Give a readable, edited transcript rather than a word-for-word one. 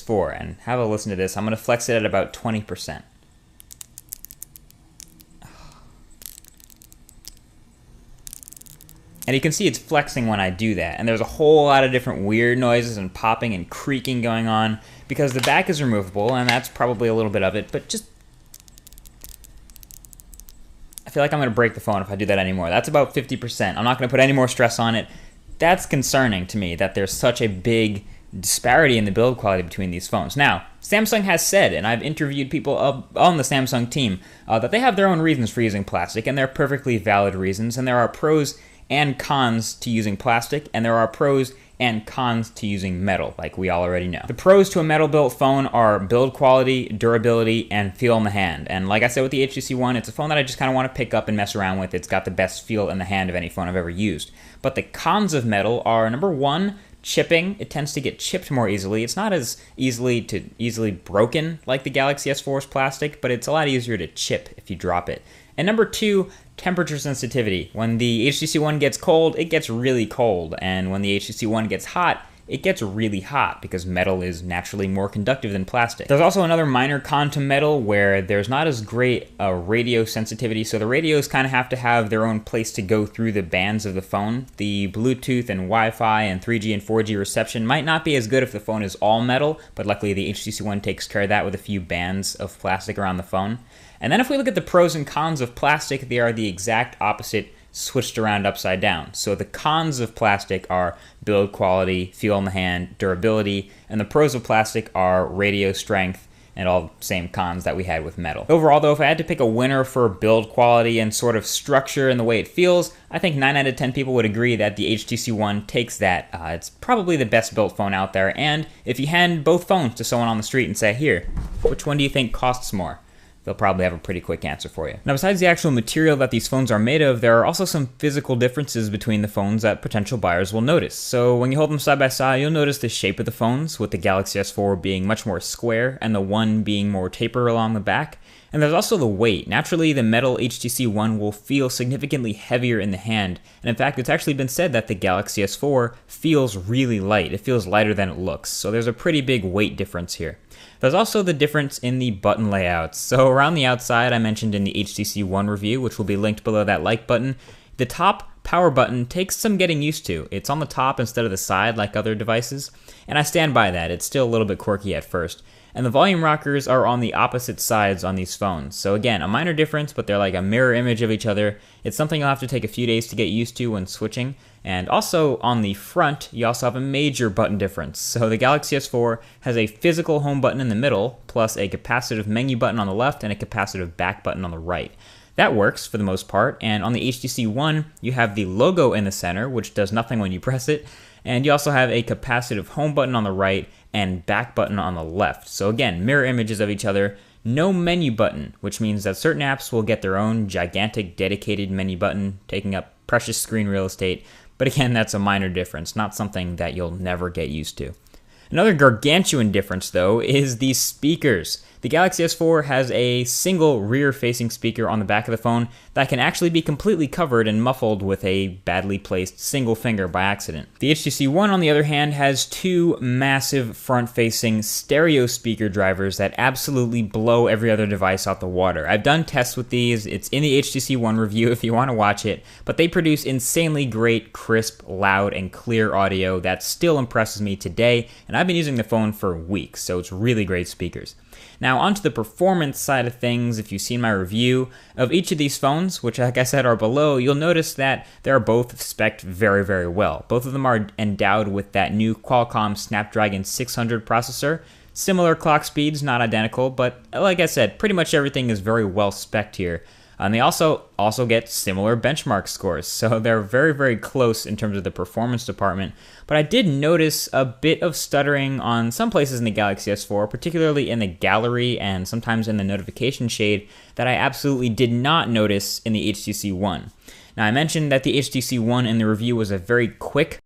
4, and have a listen to this. I'm going to flex it at about 20%. And you can see it's flexing when I do that. And there's a whole lot of different weird noises and popping and creaking going on because the back is removable, and that's probably a little bit of it. But just, I feel like I'm going to break the phone if I do that anymore. That's about 50%. I'm not going to put any more stress on it. That's concerning to me that there's such a big disparity in the build quality between these phones. Now, Samsung has said, and I've interviewed people on the Samsung team, that they have their own reasons for using plastic, and they're perfectly valid reasons, and there are pros and cons to using plastic, and there are pros and cons to using metal, like we all already know. The pros to a metal-built phone are build quality, durability, and feel in the hand. And like I said with the HTC One, it's a phone that I just kind of want to pick up and mess around with. It's got the best feel in the hand of any phone I've ever used. But the cons of metal are, number one, chipping. It tends to get chipped more easily. It's not as easily broken like the Galaxy S4's plastic, but it's a lot easier to chip if you drop it. And number two, temperature sensitivity. When the HTC One gets cold, it gets really cold. And when the HTC One gets hot, it gets really hot because metal is naturally more conductive than plastic. There's also another minor con to metal where there's not as great a radio sensitivity, so the radios kind of have to have their own place to go through the bands of the phone. The Bluetooth and Wi-Fi and 3G and 4G reception might not be as good if the phone is all metal, but luckily the HTC One takes care of that with a few bands of plastic around the phone. And then if we look at the pros and cons of plastic, they are the exact opposite, switched around upside down. So the cons of plastic are build quality, feel in the hand, durability, and the pros of plastic are radio strength and all the same cons that we had with metal. Overall though, if I had to pick a winner for build quality and sort of structure and the way it feels, I think 9 out of 10 people would agree that the HTC One takes that. It's probably the best built phone out there, and if you hand both phones to someone on the street and say, here, which one do you think costs more? They'll probably have a pretty quick answer for you. Now, besides the actual material that these phones are made of, there are also some physical differences between the phones that potential buyers will notice. So when you hold them side by side, you'll notice the shape of the phones, with the Galaxy S4 being much more square and the One being more taper along the back. And there's also the weight. Naturally, the metal HTC One will feel significantly heavier in the hand. And in fact, it's actually been said that the Galaxy S4 feels really light. It feels lighter than it looks. So there's a pretty big weight difference here. There's also the difference in the button layouts. So around the outside, I mentioned in the HTC One review, which will be linked below that like button, the top power button takes some getting used to. It's on the top instead of the side like other devices, and I stand by that. It's still a little bit quirky at first. And the volume rockers are on the opposite sides on these phones. So again, a minor difference, but they're like a mirror image of each other. It's something you'll have to take a few days to get used to when switching. And also on the front, you also have a major button difference. So the Galaxy S4 has a physical home button in the middle, plus a capacitive menu button on the left and a capacitive back button on the right. That works for the most part, and on the HTC One, you have the logo in the center, which does nothing when you press it, and you also have a capacitive home button on the right and back button on the left. So again, mirror images of each other. No menu button, which means that certain apps will get their own gigantic dedicated menu button, taking up precious screen real estate. But again, that's a minor difference, not something that you'll never get used to. Another gargantuan difference, though, is the speakers. The Galaxy S4 has a single rear-facing speaker on the back of the phone that can actually be completely covered and muffled with a badly placed single finger by accident. The HTC One, on the other hand, has two massive front-facing stereo speaker drivers that absolutely blow every other device out the water. I've done tests with these. It's in the HTC One review if you want to watch it, but they produce insanely great, crisp, loud, and clear audio that still impresses me today, and I've been using the phone for weeks, so it's really great speakers. Now, onto the performance side of things, if you've seen my review of each of these phones, which like I said are below, you'll notice that they're both spec'd very, very well. Both of them are endowed with that new Qualcomm Snapdragon 600 processor. Similar clock speeds, not identical, but like I said, pretty much everything is very well spec'd here. And they also get similar benchmark scores, so they're very, very close in terms of the performance department. But I did notice a bit of stuttering on some places in the Galaxy S4, particularly in the gallery and sometimes in the notification shade, that I absolutely did not notice in the HTC One. Now, I mentioned that the HTC One in the review was a very quick